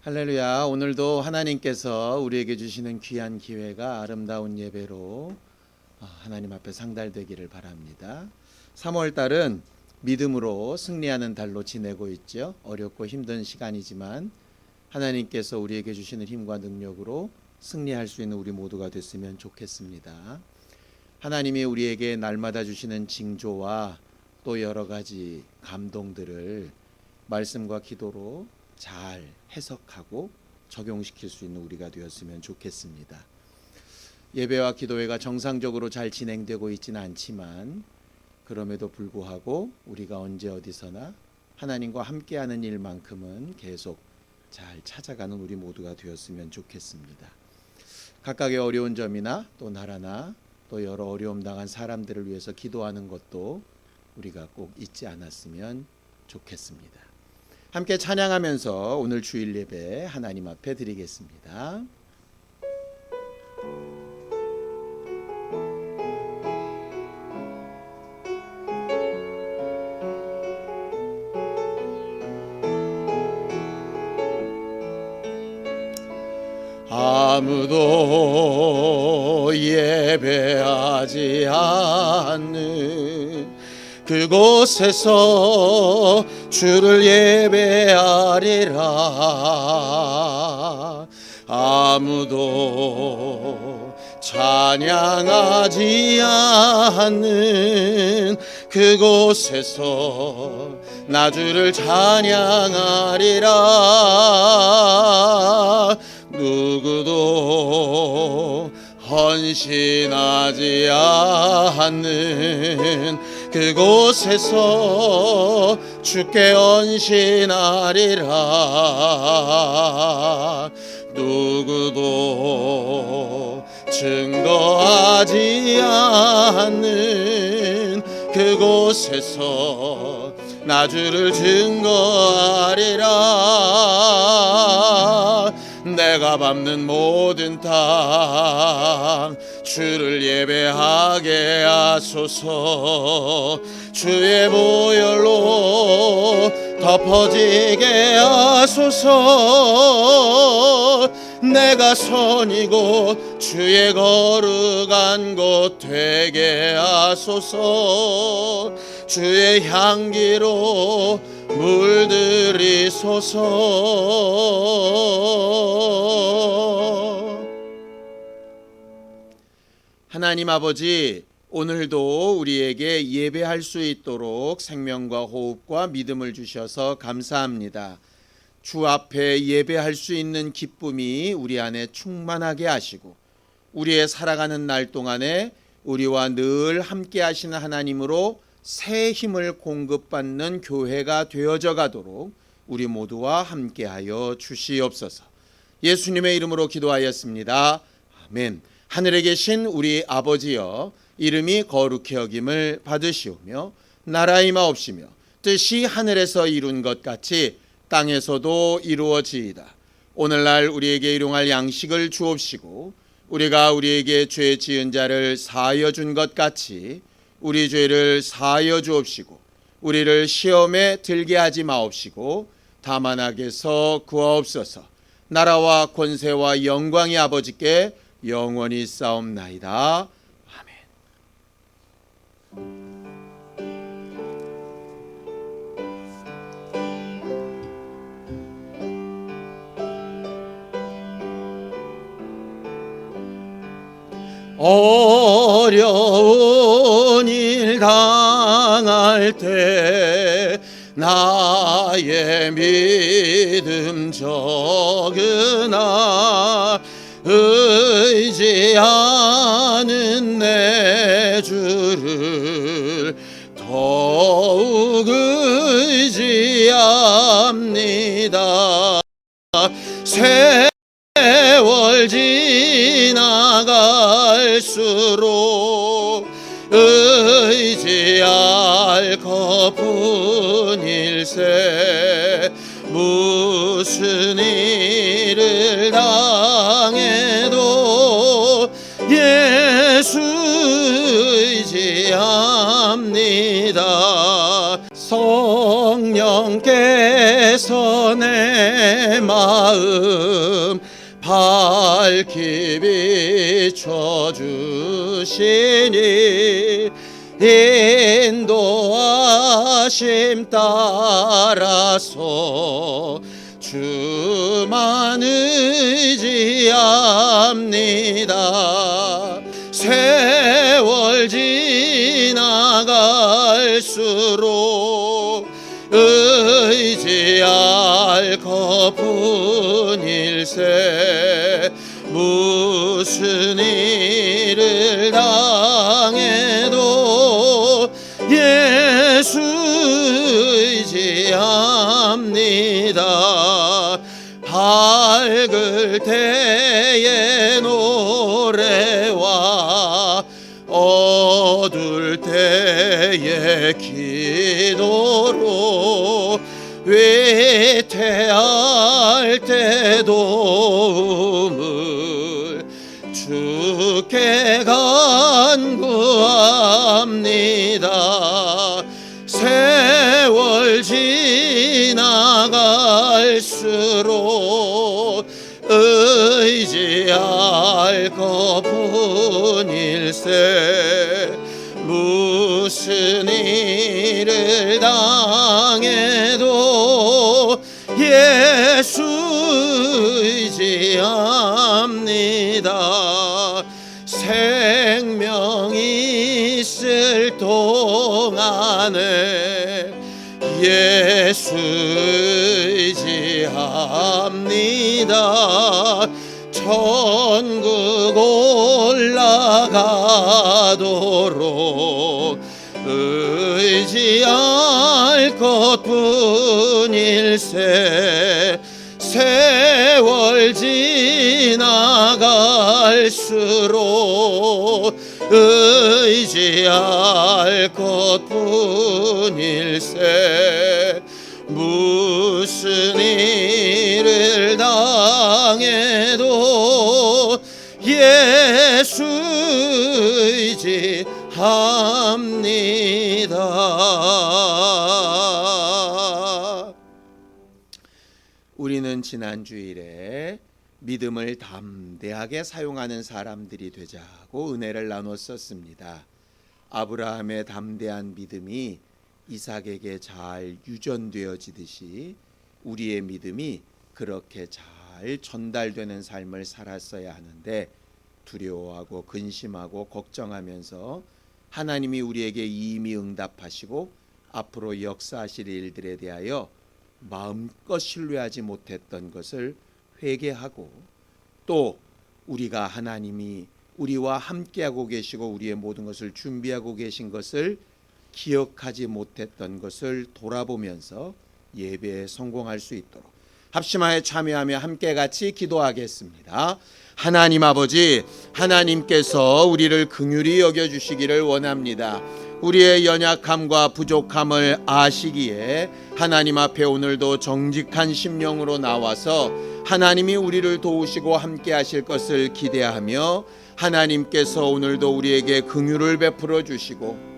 할렐루야. 오늘도 하나님께서 우리에게 주시는 귀한 기회가 아름다운 예배로 하나님 앞에 상달되기를 바랍니다. 3월 달은 믿음으로 승리하는 달로 지내고 있죠. 어렵고 힘든 시간이지만 하나님께서 우리에게 주시는 힘과 능력으로 승리할 수 있는 우리 모두가 됐으면 좋겠습니다. 하나님이 우리에게 날마다 주시는 징조와 또 여러 가지 감동들을 말씀과 기도로 잘 해석하고 적용시킬 수 있는 우리가 되었으면 좋겠습니다. 예배와 기도회가 정상적으로 잘 진행되고 있지는 않지만 그럼에도 불구하고 우리가 언제 어디서나 하나님과 함께하는 일만큼은 계속 잘 찾아가는 우리 모두가 되었으면 좋겠습니다. 각각의 어려운 점이나 또 나라나 또 여러 어려움 당한 사람들을 위해서 기도하는 것도 우리가 꼭 잊지 않았으면 좋겠습니다. 함께 찬양하면서 오늘 주일 예배 하나님 앞에 드리겠습니다. 아무도 예배하지 않는 그곳에서 주를 예배하리라. 아무도 찬양하지 않는 그곳에서 나 주를 찬양하리라. 누구도 헌신하지 않는 그곳에서 주께 헌신하리라. 누구도 증거하지 않는 그곳에서 나 주를 증거하리라. 내가 밟는 모든 땅 주를 예배하게 하소서. 주의 보혈로 덮어지게 하소서. 내가 선이고 주의 거룩한 곳 되게 하소서. 주의 향기로 물들이소서. 하나님 아버지, 오늘도 우리에게 예배할 수 있도록 생명과 호흡과 믿음을 주셔서 감사합니다. 주 앞에 예배할 수 있는 기쁨이 우리 안에 충만하게 하시고 우리의 살아가는 날 동안에 우리와 늘 함께 하시는 하나님으로 새 힘을 공급받는 교회가 되어져 가도록 우리 모두와 함께하여 주시옵소서. 예수님의 이름으로 기도하였습니다. 아멘. 하늘에 계신 우리 아버지여, 이름이 거룩히 여김을 받으시오며 나라 임하옵시며 뜻이 하늘에서 이룬 것 같이 땅에서도 이루어지이다. 오늘날 우리에게 일용할 양식을 주옵시고 우리가 우리에게 죄 지은 자를 사하여 준 것 같이 우리 죄를 사하여 주옵시고 우리를 시험에 들게 하지 마옵시고 다만 악에서 구하옵소서. 나라와 권세와 영광이 아버지께 영원히 싸움나이다. 어려운 일 당할 때 나의 믿음 적으나 의지하는 내 주를 더욱 의지합니다. 세월 지나갈수록 의지할 것뿐일세. 무슨 일을 당해도 예수 의지합니다. 성령께서 내 마음 마음 밝히 비춰주시니 인도하심 따라서 주만 의지합니다. 세월 지나갈수록 의지할 것뿐일세. 무슨 일을 당해도 예수 의지합니다. 밝을 때의 노래와 어두울 때의 기도로 위태할 때 도움을 주께 간구합니다. 세월 지나갈수록 의지할 것뿐일세. 무슨 일을 당해도 예수 의지합니다. 생명이 있을 동안에 예수 의지합니다. 천국 올라가도록 의지할 것뿐일세. 세월 지나갈수록 의지할 것뿐일세. 무슨 일을 당해도 예수 의지합니다. 우리는 지난 주일에 믿음을 담대하게 사용하는 사람들이 되자고 은혜를 나눴었습니다. 아브라함의 담대한 믿음이 이삭에게 잘 유전되어지듯이 우리의 믿음이 그렇게 잘 전달되는 삶을 살았어야 하는데, 두려워하고 근심하고 걱정하면서 하나님이 우리에게 이미 응답하시고 앞으로 역사하실 일들에 대하여 마음껏 신뢰하지 못했던 것을 회개하고, 또 우리가 하나님이 우리와 함께하고 계시고 우리의 모든 것을 준비하고 계신 것을 기억하지 못했던 것을 돌아보면서 예배에 성공할 수 있도록 합심하여 참여하며 함께 같이 기도하겠습니다. 하나님 아버지, 하나님께서 우리를 긍휼히 여겨주시기를 원합니다. 우리의 연약함과 부족함을 아시기에 하나님 앞에 오늘도 정직한 심령으로 나와서 하나님이 우리를 도우시고 함께 하실 것을 기대하며, 하나님께서 오늘도 우리에게 긍휼을 베풀어 주시고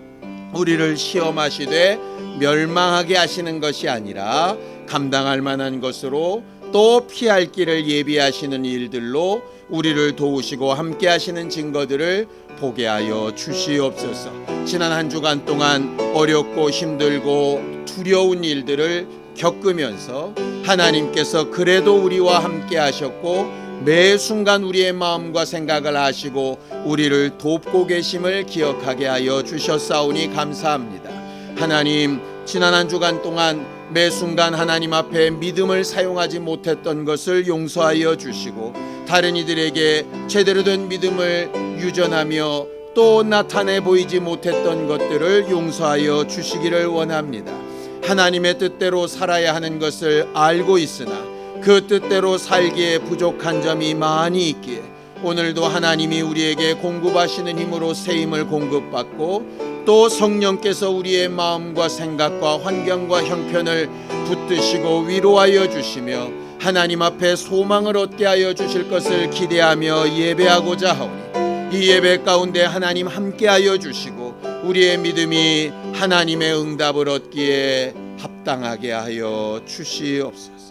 우리를 시험하시되 멸망하게 하시는 것이 아니라 감당할 만한 것으로 또 피할 길을 예비하시는 일들로 우리를 도우시고 함께 하시는 증거들을 보게 하여 주시옵소서. 지난 한 주간 동안 어렵고 힘들고 두려운 일들을 겪으면서 하나님께서 그래도 우리와 함께 하셨고 매 순간 우리의 마음과 생각을 아시고 우리를 돕고 계심을 기억하게 하여 주셨사오니 감사합니다. 하나님, 지난 한 주간 동안 매 순간 하나님 앞에 믿음을 사용하지 못했던 것을 용서하여 주시고 다른 이들에게 제대로 된 믿음을 유전하며 또 나타내 보이지 못했던 것들을 용서하여 주시기를 원합니다. 하나님의 뜻대로 살아야 하는 것을 알고 있으나 그 뜻대로 살기에 부족한 점이 많이 있기에 오늘도 하나님이 우리에게 공급하시는 힘으로 새 힘을 공급받고 또 성령께서 우리의 마음과 생각과 환경과 형편을 붙드시고 위로하여 주시며 하나님 앞에 소망을 얻게 하여 주실 것을 기대하며 예배하고자 하오니, 이 예배 가운데 하나님 함께하여 주시고 우리의 믿음이 하나님의 응답을 얻기에 합당하게 하여 주시옵소서.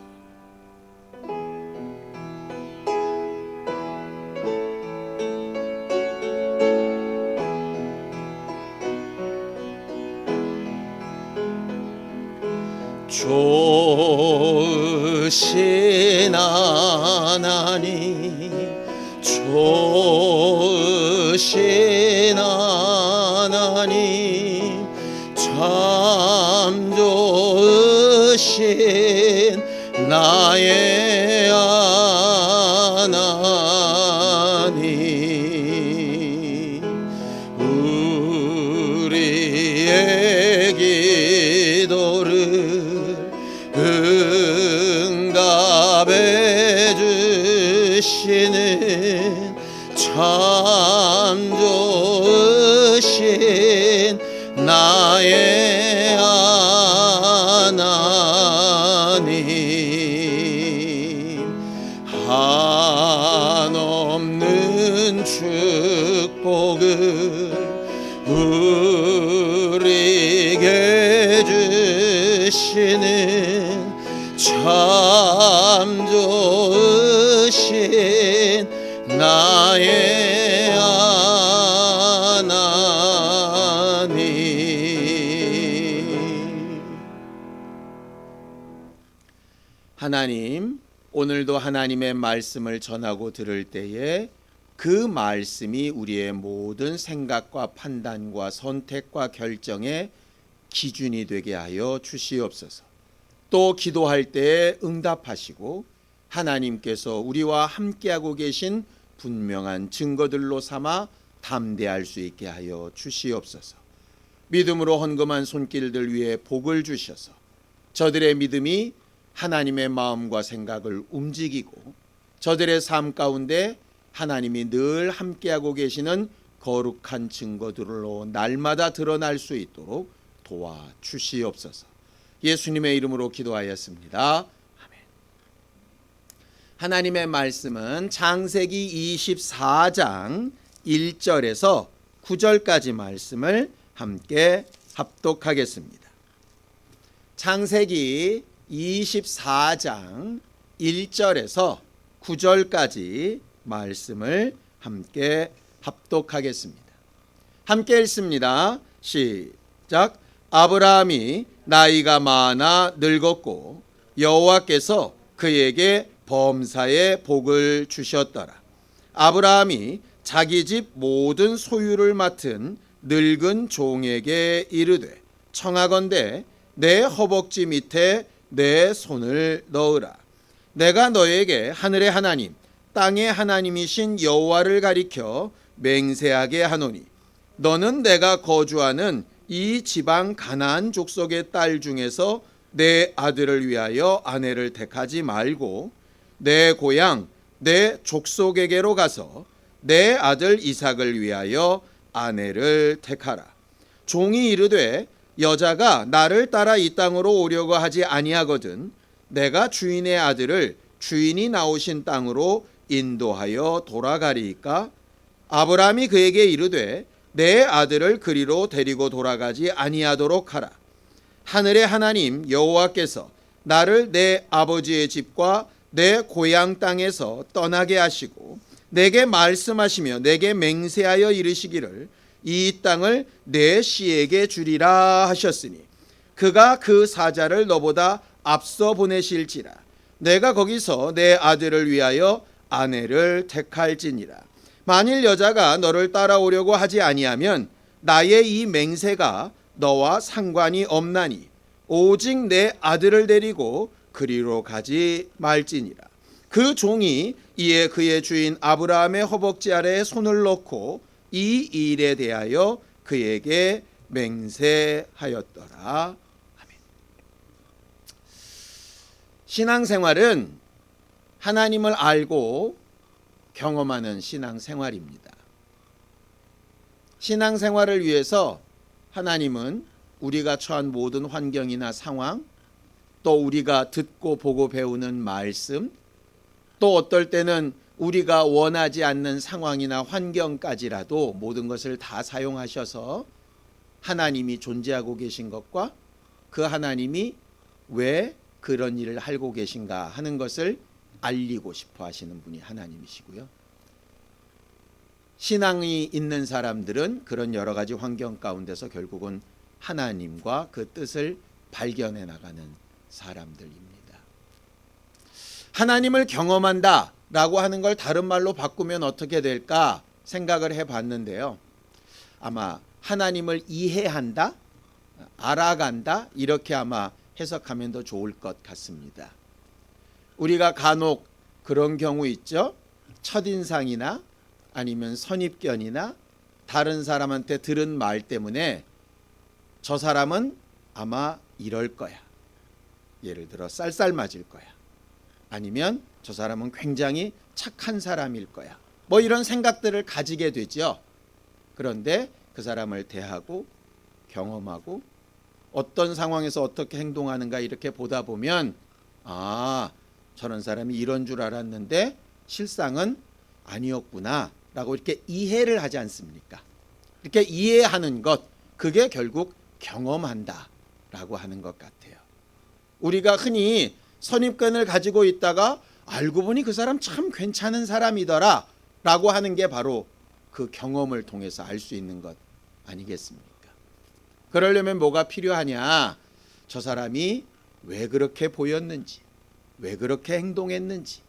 하나님, 좋으신 하나님, 참 좋으신 나의 하나님, 우리의 기도를 응답해 주시는 참 좋으신 나의 하나님, 한없는 축복을 우리에게 주시는 참 좋으신 나의 하나님. 하나님, 오늘도 하나님의 말씀을 전하고 들을 때에 그 말씀이 우리의 모든 생각과 판단과 선택과 결정의 기준이 되게 하여 주시옵소서. 또 기도할 때에 응답하시고 하나님께서 우리와 함께하고 계신 분명한 증거들로 삼아 담대할 수 있게 하여 주시옵소서. 믿음으로 헌금한 손길들 위에 복을 주셔서 저들의 믿음이 하나님의 마음과 생각을 움직이고 저들의 삶 가운데 하나님이 늘 함께하고 계시는 거룩한 증거들로 날마다 드러날 수 있도록 도와주시옵소서. 예수님의 이름으로 기도하였습니다. 아멘. 하나님의 말씀은 창세기 24장 1절에서 9절까지 말씀을 함께 합독하겠습니다. 창세기 24장 1절에서 9절까지 말씀을 함께 합독하겠습니다. 함께 읽습니다. 시작. 아브라함이 나이가 많아 늙었고 여호와께서 그에게 범사의 복을 주셨더라. 아브라함이 자기 집 모든 소유를 맡은 늙은 종에게 이르되 청하건대 내 허벅지 밑에 내 손을 넣으라. 내가 너에게 하늘의 하나님 땅의 하나님이신 여호와를 가리켜 맹세하게 하노니 너는 내가 거주하는 이 지방 가나안 족속의 딸 중에서 내 아들을 위하여 아내를 택하지 말고 내 고향 내 족속에게로 가서 내 아들 이삭을 위하여 아내를 택하라. 종이 이르되 여자가 나를 따라 이 땅으로 오려고 하지 아니하거든 내가 주인의 아들을 주인이 나오신 땅으로 인도하여 돌아가리이까? 아브라함이 그에게 이르되 내 아들을 그리로 데리고 돌아가지 아니하도록 하라. 하늘의 하나님 여호와께서 나를 내 아버지의 집과 내 고향 땅에서 떠나게 하시고 내게 말씀하시며 내게 맹세하여 이르시기를 이 땅을 내 씨에게 주리라 하셨으니 그가 그 사자를 너보다 앞서 보내실지라. 내가 거기서 내 아들을 위하여 아내를 택할지니라. 만일 여자가 너를 따라오려고 하지 아니하면 나의 이 맹세가 너와 상관이 없나니 오직 내 아들을 데리고 그리로 가지 말지니라. 그 종이 이에 그의 주인 아브라함의 허벅지 아래에 손을 넣고 이 일에 대하여 그에게 맹세하였더라. 아멘. 신앙생활은 하나님을 알고 경험하는 신앙생활입니다. 신앙생활을 위해서 하나님은 우리가 처한 모든 환경이나 상황, 또 우리가 듣고 보고 배우는 말씀, 또 어떨 때는 우리가 원하지 않는 상황이나 환경까지라도 모든 것을 다 사용하셔서 하나님이 존재하고 계신 것과 그 하나님이 왜 그런 일을 하고 계신가 하는 것을 알리고 싶어 하시는 분이 하나님이시고요. 신앙이 있는 사람들은 그런 여러 가지 환경 가운데서 결국은 하나님과 그 뜻을 발견해 나가는 사람들입니다. 하나님을 경험한다 라고 하는 걸 다른 말로 바꾸면 어떻게 될까 생각을 해봤는데요. 아마 하나님을 이해한다, 알아간다 이렇게 아마 해석하면 더 좋을 것 같습니다. 우리가 간혹 그런 경우 있죠. 첫인상이나 아니면 선입견이나 다른 사람한테 들은 말 때문에 저 사람은 아마 이럴 거야. 예를 들어 쌀쌀 맞을 거야. 아니면 저 사람은 굉장히 착한 사람일 거야. 뭐 이런 생각들을 가지게 되죠. 그런데 그 사람을 대하고 경험하고 어떤 상황에서 어떻게 행동하는가 이렇게 보다 보면 아, 저런 사람이 이런 줄 알았는데 실상은 아니었구나 라고 이렇게 이해를 하지 않습니까? 이렇게 이해하는 것, 그게 결국 경험한다 라고 하는 것 같아요. 우리가 흔히 선입견을 가지고 있다가 알고 보니 그 사람 참 괜찮은 사람이더라 라고 하는 게 바로 그 경험을 통해서 알 수 있는 것 아니겠습니까? 그러려면 뭐가 필요하냐? 저 사람이 왜 그렇게 보였는지, 왜 그렇게 행동했는지,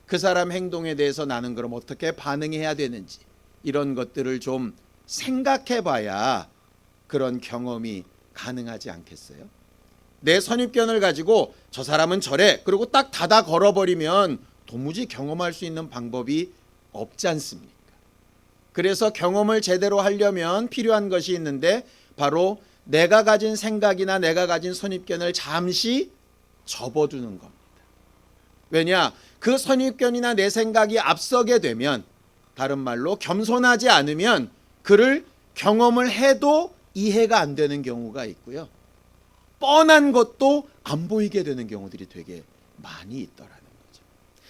그 사람 행동에 대해서 나는 그럼 어떻게 반응해야 되는지 이런 것들을 좀 생각해 봐야 그런 경험이 가능하지 않겠어요? 내 선입견을 가지고 저 사람은 저래 그리고 딱 닫아 걸어버리면 도무지 경험할 수 있는 방법이 없지 않습니까? 그래서 경험을 제대로 하려면 필요한 것이 있는데 바로 내가 가진 생각이나 내가 가진 선입견을 잠시 접어두는 겁니다. 왜냐? 그 선입견이나 내 생각이 앞서게 되면, 다른 말로 겸손하지 않으면 그를 경험을 해도 이해가 안 되는 경우가 있고요. 뻔한 것도 안 보이게 되는 경우들이 되게 많이 있더라는 거죠.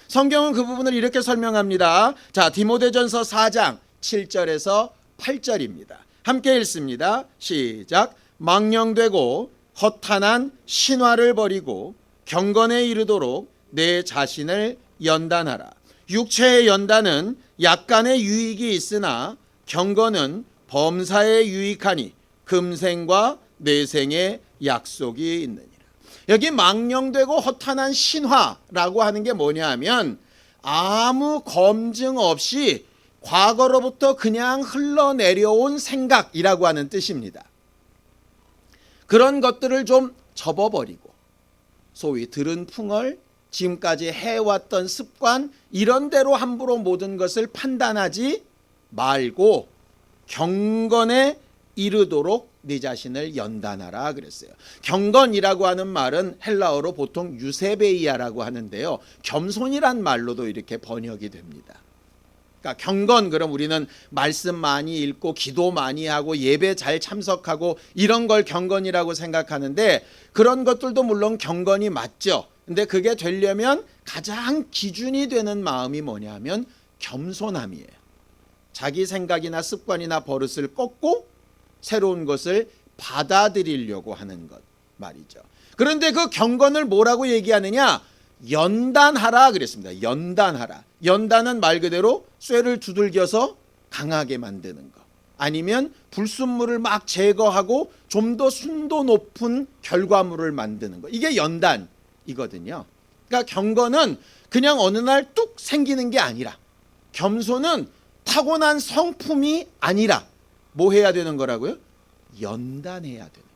성경은 그 부분을 이렇게 설명합니다. 자, 디모데전서 4장 7절에서 8절입니다. 함께 읽습니다. 시작. 망령되고 허탄한 신화를 버리고 경건에 이르도록 내 자신을 연단하라. 육체의 연단은 약간의 유익이 있으나 경건은 범사에 유익하니 금생과 내생의 약속이 있느니라. 여기 망령되고 허탄한 신화라고 하는 게 뭐냐 하면 아무 검증 없이 과거로부터 그냥 흘러내려온 생각이라고 하는 뜻입니다. 그런 것들을 좀 접어버리고 소위 들은 풍월, 지금까지 해왔던 습관 이런 대로 함부로 모든 것을 판단하지 말고 경건에 이르도록 네 자신을 연단하라 그랬어요. 경건이라고 하는 말은 헬라어로 보통 유세베이아라고 하는데요. 겸손이란 말로도 이렇게 번역이 됩니다. 그러니까 경건, 그럼 우리는 말씀 많이 읽고 기도 많이 하고 예배 잘 참석하고 이런 걸 경건이라고 생각하는데 그런 것들도 물론 경건이 맞죠. 근데 그게 되려면 가장 기준이 되는 마음이 뭐냐면 겸손함이에요. 자기 생각이나 습관이나 버릇을 꺾고 새로운 것을 받아들이려고 하는 것 말이죠. 그런데 그 경건을 뭐라고 얘기하느냐? 연단하라 그랬습니다. 연단하라. 연단은 말 그대로 쇠를 두들겨서 강하게 만드는 것. 아니면 불순물을 막 제거하고 좀 더 순도 높은 결과물을 만드는 것. 이게 연단이거든요. 그러니까 경건은 그냥 어느 날 뚝 생기는 게 아니라, 겸손은 타고난 성품이 아니라 뭐 해야 되는 거라고요? 연단해야 되는 거예요.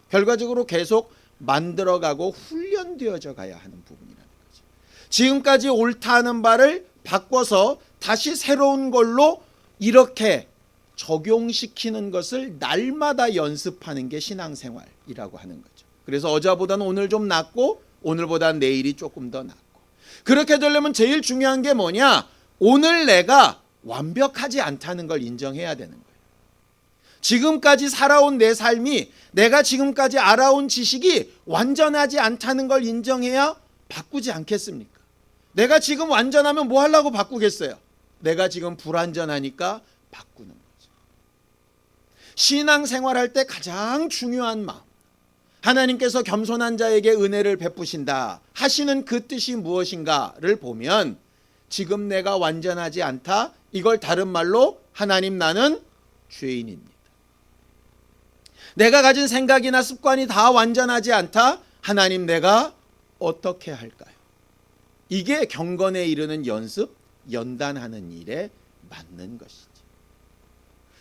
결과적으로 계속 만들어가고 훈련되어져 가야 하는 부분이라는 거죠. 지금까지 옳다 하는 바를 바꿔서 다시 새로운 걸로 이렇게 적용시키는 것을 날마다 연습하는 게 신앙생활이라고 하는 거죠. 그래서 어제보다는 오늘 좀 낫고 오늘보다는 내일이 조금 더 낫고, 그렇게 되려면 제일 중요한 게 뭐냐? 오늘 내가 완벽하지 않다는 걸 인정해야 되는 거예요. 지금까지 살아온 내 삶이, 내가 지금까지 알아온 지식이 완전하지 않다는 걸 인정해야 바꾸지 않겠습니까? 내가 지금 완전하면 뭐 하려고 바꾸겠어요? 내가 지금 불완전하니까 바꾸는 거죠. 신앙생활할 때 가장 중요한 마음, 하나님께서 겸손한 자에게 은혜를 베푸신다 하시는 그 뜻이 무엇인가를 보면 지금 내가 완전하지 않다, 이걸 다른 말로 하나님 나는 죄인입니다. 내가 가진 생각이나 습관이 다 완전하지 않다, 하나님 내가 어떻게 할까요? 이게 경건에 이르는 연습, 연단하는 일에 맞는 것이지.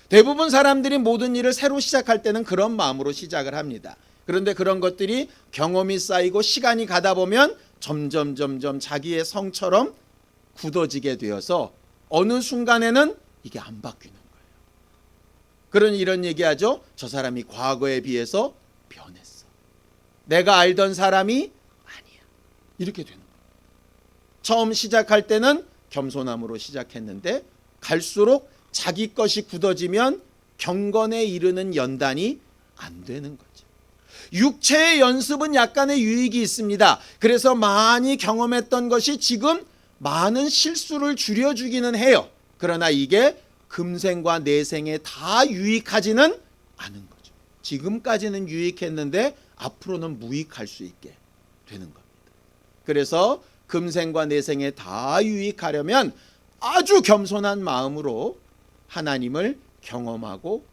대부분 사람들이 모든 일을 새로 시작할 때는 그런 마음으로 시작을 합니다. 그런데 그런 것들이 경험이 쌓이고 시간이 가다 보면 점점 자기의 성처럼 굳어지게 되어서 어느 순간에는 이게 안 바뀌는 거예요. 그러니 이런 얘기하죠. 저 사람이 과거에 비해서 변했어. 내가 알던 사람이 아니야. 이렇게 되는 거예요. 처음 시작할 때는 겸손함으로 시작했는데 갈수록 자기 것이 굳어지면 경건에 이르는 연단이 안 되는 거죠. 육체의 연습은 약간의 유익이 있습니다. 그래서 많이 경험했던 것이 지금 많은 실수를 줄여주기는 해요. 그러나 이게 금생과 내생에 다 유익하지는 않은 거죠. 지금까지는 유익했는데 앞으로는 무익할 수 있게 되는 겁니다. 그래서 금생과 내생에 다 유익하려면 아주 겸손한 마음으로 하나님을 경험하고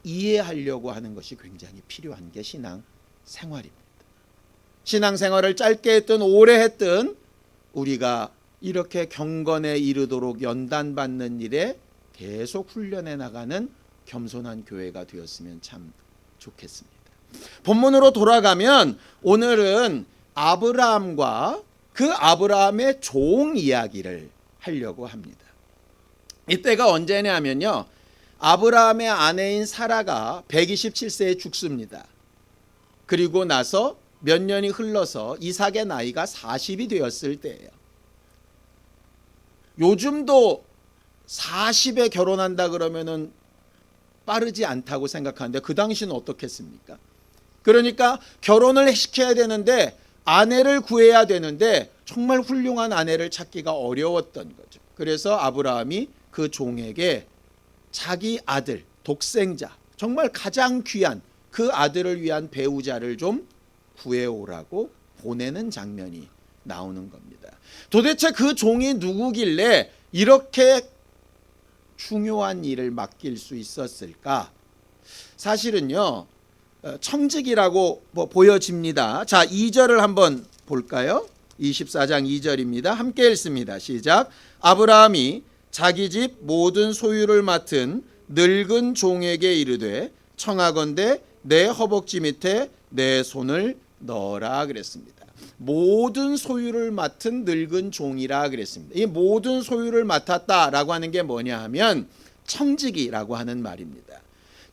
이해하려고 하는 것이 굉장히 필요한 게 신앙 생활입니다. 신앙 생활을 짧게 했든 오래 했든 우리가 이렇게 경건에 이르도록 연단받는 일에 계속 훈련해 나가는 겸손한 교회가 되었으면 참 좋겠습니다. 본문으로 돌아가면 오늘은 아브라함과 그 아브라함의 종 이야기를 하려고 합니다. 이때가 언제냐면요, 아브라함의 아내인 사라가 127세에 죽습니다. 그리고 나서 몇 년이 흘러서 이삭의 나이가 40이 되었을 때예요. 요즘도 40에 결혼한다 그러면은 빠르지 않다고 생각하는데 그 당시는 어떻겠습니까? 그러니까 결혼을 시켜야 되는데 아내를 구해야 되는데 정말 훌륭한 아내를 찾기가 어려웠던 거죠. 그래서 아브라함이 그 종에게 자기 아들, 독생자, 정말 가장 귀한 그 아들을 위한 배우자를 좀 구해오라고 보내는 장면이 나오는 겁니다. 도대체 그 종이 누구길래 이렇게 중요한 일을 맡길 수 있었을까? 사실은요, 청직이라고 보여집니다. 자, 2절을 한번 볼까요? 24장 2절입니다. 함께 읽습니다. 시작. 아브라함이 자기 집 모든 소유를 맡은 늙은 종에게 이르되 청하건대 내 허벅지 밑에 내 손을 넣어라 그랬습니다. 모든 소유를 맡은 늙은 종이라 그랬습니다. 이 모든 소유를 맡았다라고 하는 게 뭐냐 하면 청직이라고 하는 말입니다.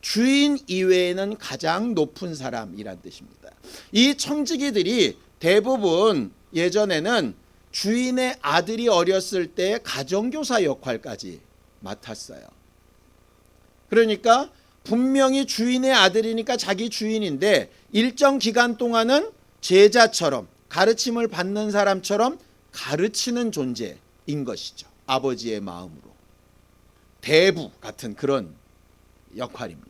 주인 이외에는 가장 높은 사람이란 뜻입니다. 이 청지기들이 대부분 예전에는 주인의 아들이 어렸을 때 가정교사 역할까지 맡았어요. 그러니까 분명히 주인의 아들이니까 자기 주인인데 일정 기간 동안은 제자처럼 가르침을 받는 사람처럼 가르치는 존재인 것이죠. 아버지의 마음으로. 대부 같은 그런 역할입니다.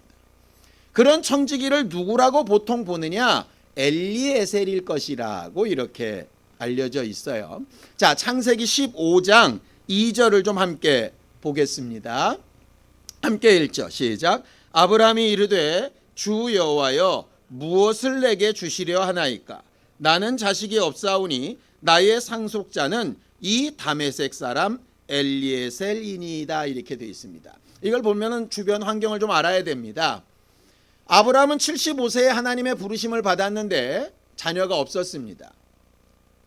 그런 청지기를 누구라고 보통 보느냐? 엘리에셀일 것이라고 이렇게 알려져 있어요. 자, 창세기 15장 2절을 좀 함께 보겠습니다. 함께 읽죠. 시작. 아브라함이 이르되 주 여호와여 무엇을 내게 주시려 하나이까? 나는 자식이 없사오니 나의 상속자는 이 다메섹 사람 엘리에셀이니이다. 이렇게 되어 있습니다. 이걸 보면은 주변 환경을 좀 알아야 됩니다. 아브라함은 75세에 하나님의 부르심을 받았는데 자녀가 없었습니다.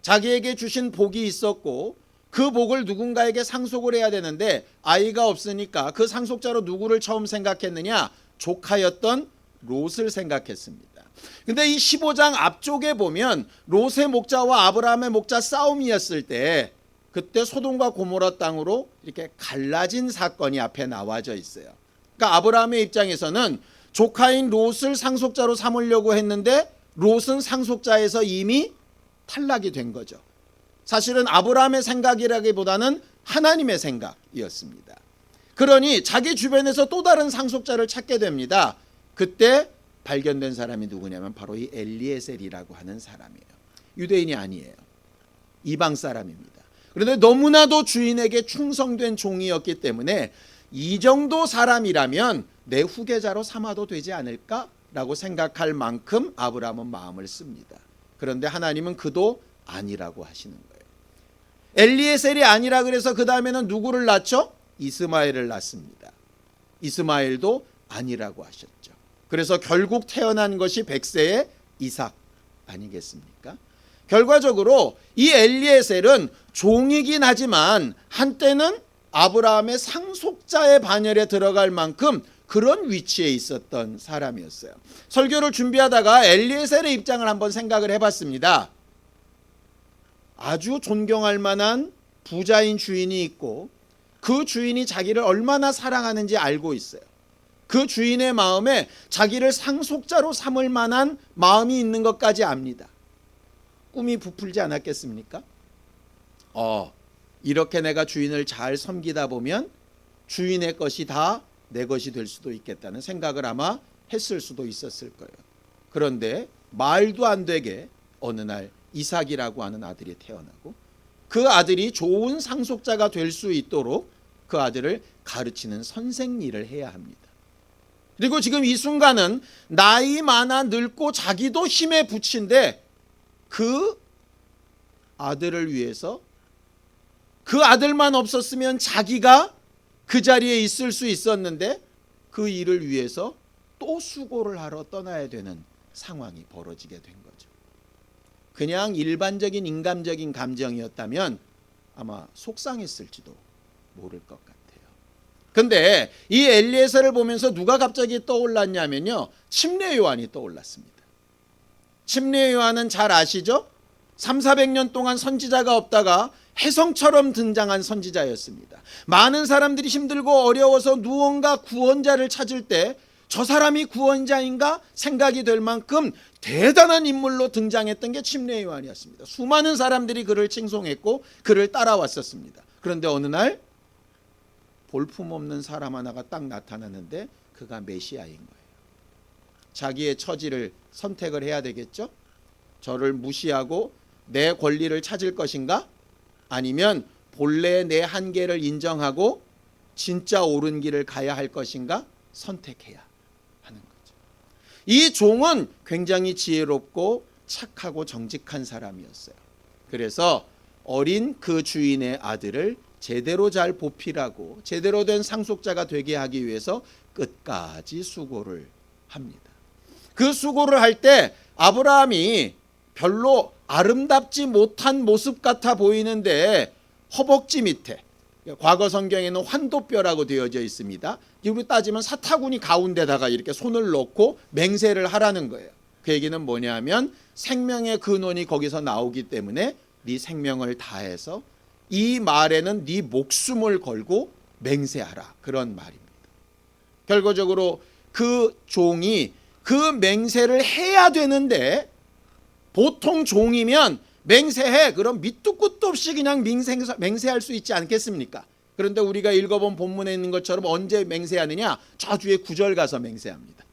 자기에게 주신 복이 있었고 그 복을 누군가에게 상속을 해야 되는데 아이가 없으니까 그 상속자로 누구를 처음 생각했느냐? 조카였던 롯을 생각했습니다. 근데 이 15장 앞쪽에 보면 롯의 목자와 아브라함의 목자 싸움이었을 때 그때 소돔과 고모라 땅으로 이렇게 갈라진 사건이 앞에 나와져 있어요. 그러니까 아브라함의 입장에서는 조카인 롯을 상속자로 삼으려고 했는데 롯은 상속자에서 이미 탈락이 된 거죠. 사실은 아브라함의 생각이라기보다는 하나님의 생각이었습니다. 그러니 자기 주변에서 또 다른 상속자를 찾게 됩니다. 그때 발견된 사람이 누구냐면 바로 이 엘리에셀이라고 하는 사람이에요. 유대인이 아니에요. 이방 사람입니다. 그런데 너무나도 주인에게 충성된 종이었기 때문에 이 정도 사람이라면 내 후계자로 삼아도 되지 않을까라고 생각할 만큼 아브라함은 마음을 씁니다. 그런데 하나님은 그도 아니라고 하시는 거예요. 엘리에셀이 아니라 그래서 그 다음에는 누구를 낳죠? 이스마엘을 낳습니다. 이스마엘도 아니라고 하셨죠. 그래서 결국 태어난 것이 백세의 이삭 아니겠습니까? 결과적으로 이 엘리에셀은 종이긴 하지만 한때는 아브라함의 상속자의 반열에 들어갈 만큼 그런 위치에 있었던 사람이었어요. 설교를 준비하다가 엘리에셀의 입장을 한번 생각을 해봤습니다. 아주 존경할 만한 부자인 주인이 있고 그 주인이 자기를 얼마나 사랑하는지 알고 있어요. 그 주인의 마음에 자기를 상속자로 삼을 만한 마음이 있는 것까지 압니다. 꿈이 부풀지 않았겠습니까? 이렇게 내가 주인을 잘 섬기다 보면 주인의 것이 다 내 것이 될 수도 있겠다는 생각을 아마 했을 수도 있었을 거예요. 그런데 말도 안 되게 어느 날 이삭이라고 하는 아들이 태어나고 그 아들이 좋은 상속자가 될 수 있도록 그 아들을 가르치는 선생 일을 해야 합니다. 그리고 지금 이 순간은 나이 많아 늙고 자기도 힘에 부친데 그 아들을 위해서 그 아들만 없었으면 자기가 그 자리에 있을 수 있었는데 그 일을 위해서 또 수고를 하러 떠나야 되는 상황이 벌어지게 된 거죠. 그냥 일반적인 인간적인 감정이었다면 아마 속상했을지도 모를 것 같아요. 근데 이 엘리에셀을 보면서 누가 갑자기 떠올랐냐면요, 침례 요한이 떠올랐습니다. 침례 요한은 잘 아시죠? 300~400년 동안 선지자가 없다가 혜성처럼 등장한 선지자였습니다. 많은 사람들이 힘들고 어려워서 무언가 구원자를 찾을 때 저 사람이 구원자인가 생각이 될 만큼 대단한 인물로 등장했던 게 침례 요한이었습니다. 수많은 사람들이 그를 칭송했고 그를 따라왔었습니다. 그런데 어느 날 볼품없는 사람 하나가 딱 나타나는데 그가 메시아인 거예요. 자기의 처지를 선택을 해야 되겠죠? 저를 무시하고 내 권리를 찾을 것인가? 아니면 본래 내 한계를 인정하고 진짜 옳은 길을 가야 할 것인가? 선택해야 하는 거죠. 이 종은 굉장히 지혜롭고 착하고 정직한 사람이었어요. 그래서 어린 그 주인의 아들을 제대로 잘 보필하고 제대로 된 상속자가 되게 하기 위해서 끝까지 수고를 합니다. 그 수고를 할 때 아브라함이 별로 아름답지 못한 모습 같아 보이는데 허벅지 밑에, 과거 성경에는 환도뼈라고 되어져 있습니다. 우리 따지면 사타구니 가운데다가 이렇게 손을 넣고 맹세를 하라는 거예요. 그 얘기는 뭐냐면 생명의 근원이 거기서 나오기 때문에 네 생명을 다해서 이 말에는 네 목숨을 걸고 맹세하라, 그런 말입니다. 결과적으로 그 종이 그 맹세를 해야 되는데, 보통 종이면 맹세해, 그럼 밑도 끝도 없이 그냥 맹세할 수 있지 않겠습니까? 그런데 우리가 읽어본 본문에 있는 것처럼 언제 맹세하느냐? 저 뒤에 9절 가서 맹세합니다.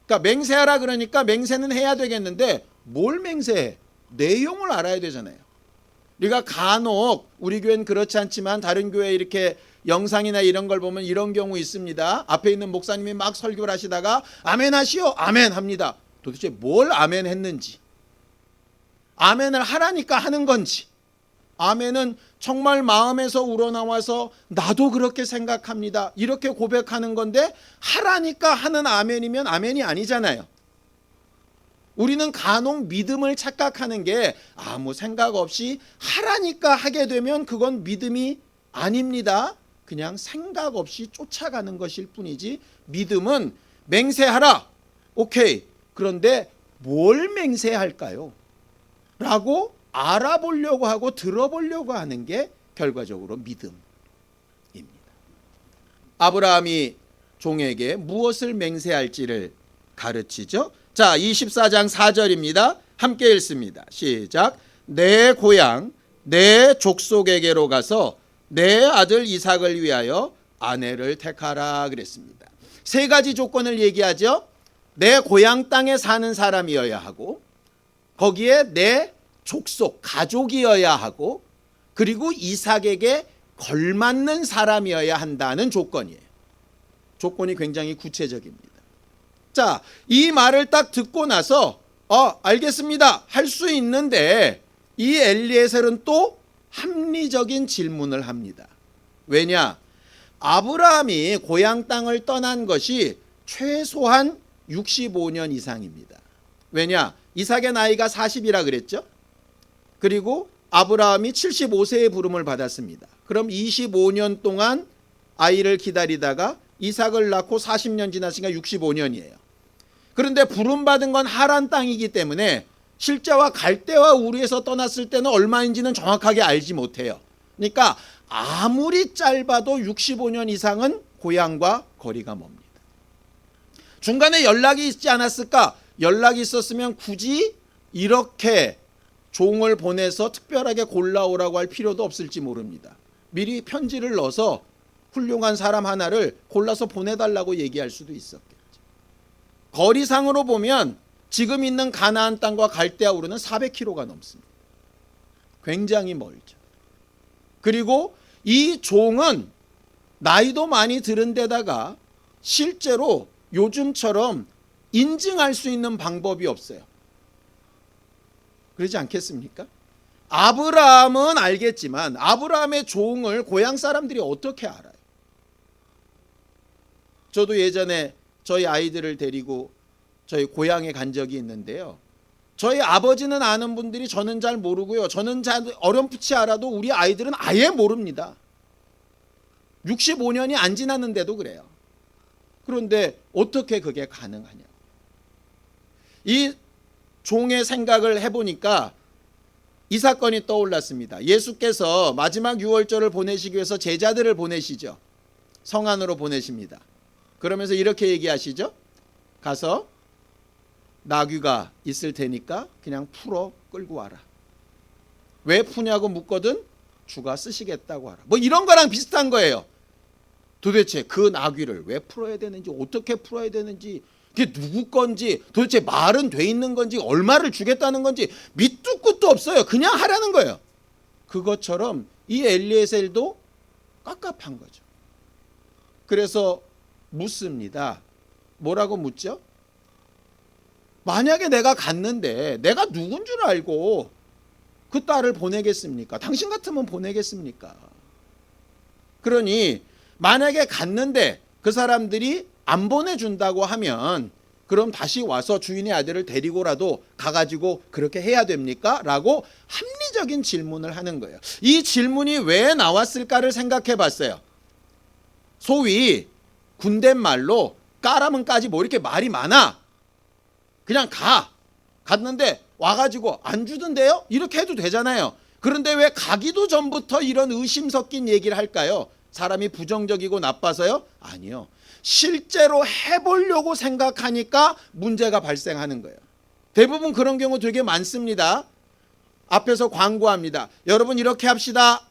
그러니까 맹세하라 그러니까 맹세는 해야 되겠는데 뭘 맹세해? 내용을 알아야 되잖아요. 우리가 간혹, 우리 교회는 그렇지 않지만 다른 교회 이렇게 영상이나 이런 걸 보면 이런 경우 있습니다. 앞에 있는 목사님이 막 설교를 하시다가 아멘 하시오, 아멘 합니다. 도대체 뭘 아멘 했는지, 아멘을 하라니까 하는 건지, 아멘은 정말 마음에서 우러나와서 나도 그렇게 생각합니다 이렇게 고백하는 건데 하라니까 하는 아멘이면 아멘이 아니잖아요. 우리는 간혹 믿음을 착각하는 게 아무 생각 없이 하라니까 하게 되면 그건 믿음이 아닙니다. 그냥 생각 없이 쫓아가는 것일 뿐이지, 믿음은 맹세하라, 오케이, 그런데 뭘 맹세할까요? 라고 알아보려고 하고 들어보려고 하는 게 결과적으로 믿음입니다. 아브라함이 종에게 무엇을 맹세할지를 가르치죠. 자, 24장 4절입니다. 함께 읽습니다. 시작. 내 고향 내 족속에게로 가서 내 아들 이삭을 위하여 아내를 택하라 그랬습니다. 세 가지 조건을 얘기하죠. 내 고향 땅에 사는 사람이어야 하고, 거기에 내 족속, 가족이어야 하고, 그리고 이삭에게 걸맞는 사람이어야 한다는 조건이에요. 조건이 굉장히 구체적입니다. 자, 이 말을 딱 듣고 나서 알겠습니다 할 수 있는데 이 엘리에셀은 또 합리적인 질문을 합니다. 왜냐? 아브라함이 고향 땅을 떠난 것이 최소한 65년 이상입니다. 왜냐? 이삭의 나이가 40이라 그랬죠? 그리고 아브라함이 75세의 부름을 받았습니다. 그럼 25년 동안 아이를 기다리다가 이삭을 낳고 40년 지났으니까 65년이에요. 그런데 부름받은 건 하란 땅이기 때문에 실제와 갈대와 우르에서 떠났을 때는 얼마인지는 정확하게 알지 못해요. 그러니까 아무리 짧아도 65년 이상은 고향과 거리가 멉니다. 중간에 연락이 있지 않았을까? 연락이 있었으면 굳이 이렇게 종을 보내서 특별하게 골라오라고 할 필요도 없을지 모릅니다. 미리 편지를 넣어서 훌륭한 사람 하나를 골라서 보내달라고 얘기할 수도 있었겠죠. 거리상으로 보면 지금 있는 가나안 땅과 갈대아 우르는 400km가 넘습니다. 굉장히 멀죠. 그리고 이 종은 나이도 많이 들은 데다가 실제로 요즘처럼 인증할 수 있는 방법이 없어요. 그러지 않겠습니까? 아브라함은 알겠지만 아브라함의 종을 고향 사람들이 어떻게 알아요? 저도 예전에 저희 아이들을 데리고 저희 고향에 간 적이 있는데요. 저희 아버지는 아는 분들이 저는 잘 모르고요. 저는 잘 어렴풋이 알아도 우리 아이들은 아예 모릅니다. 65년이 안 지났는데도 그래요. 그런데 어떻게 그게 가능하냐? 이 종의 생각을 해보니까 이 사건이 떠올랐습니다. 예수께서 마지막 유월절을 보내시기 위해서 제자들을 보내시죠. 성 안으로 보내십니다. 그러면서 이렇게 얘기하시죠. 가서 나귀가 있을 테니까 그냥 풀어 끌고 와라. 왜 푸냐고 묻거든 주가 쓰시겠다고 하라. 뭐 이런 거랑 비슷한 거예요. 도대체 그 나귀를 왜 풀어야 되는지, 어떻게 풀어야 되는지, 그게 누구 건지, 도대체 말은 돼 있는 건지, 얼마를 주겠다는 건지 밑도 끝도 없어요. 그냥 하라는 거예요. 그것처럼 이 엘리에셀도 깝깝한 거죠. 그래서 묻습니다. 뭐라고 묻죠? 만약에 내가 갔는데 내가 누군 줄 알고 그 딸을 보내겠습니까? 당신 같으면 보내겠습니까? 그러니 만약에 갔는데 그 사람들이 안 보내준다고 하면 그럼 다시 와서 주인의 아들을 데리고라도 가가지고 그렇게 해야 됩니까? 라고 합리적인 질문을 하는 거예요. 이 질문이 왜 나왔을까를 생각해 봤어요. 소위 군대말로 까라면 까지 뭐 이렇게 말이 많아. 그냥 갔는데 와가지고 안 주던데요? 이렇게 해도 되잖아요. 그런데 왜 가기도 전부터 이런 의심 섞인 얘기를 할까요? 사람이 부정적이고 나빠서요? 아니요. 실제로 해보려고 생각하니까 문제가 발생하는 거예요. 대부분 그런 경우 되게 많습니다. 앞에서 광고합니다. 여러분 이렇게 합시다.